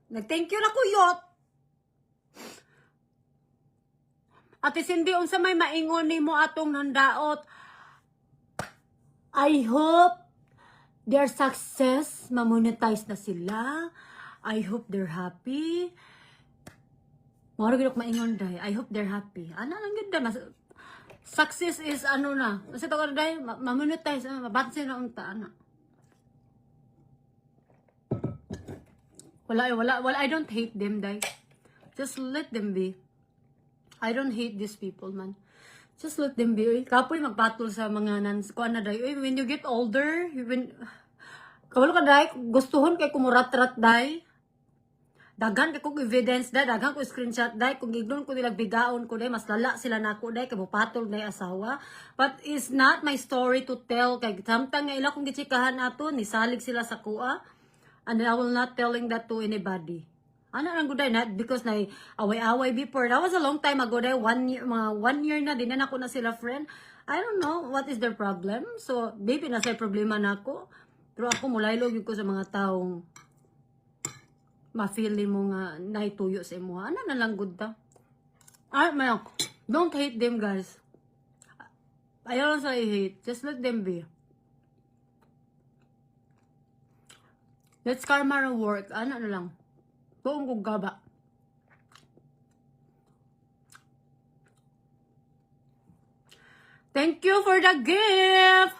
Nag-thank you na kuyot. Ate Cindy, unsa may maingon nimo atong nandaot. I hope their success, mamonetize na sila. I hope they're happy. Mara gid maingon day. I hope they're happy. Ana lang gid na. Success is ano na. Kasi to day mamonetize, mabansin na unta ana. Wala, I don't hate them, day. Just let them be. I don't hate these people, man. Just let them be. Kapoy magpatol sa mga kuan na day. When you get older, kabalo ka day, gustuhon kay kumurat-rat day. Dagan kay kog evidence day, dagan ko screenshot day, kung ignon ko nila bigaon ko day, mas lala sila nako day kay mupatol day asawa. But it's not my story to tell kay samtang nga ila kung gitsikahan nato, nisalig sila sa kuha. And I will not telling that to anybody. Ano lang guday na because na away-away before. That was a long time ago day. 1 year, mga 1 year na din na ako na sila friend. I don't know what is their problem. So, baby na sa problema na ako. Pero ako mulaylog ko sa mga taong ma-feel mo nga naituyo sa imo. Ano na lang good ta? Don't hate them, guys. Ayaw lang sa i-hate. Just let them be. Let's karma work. Ano na lang. Tuong kong gaba. Thank you for the gift!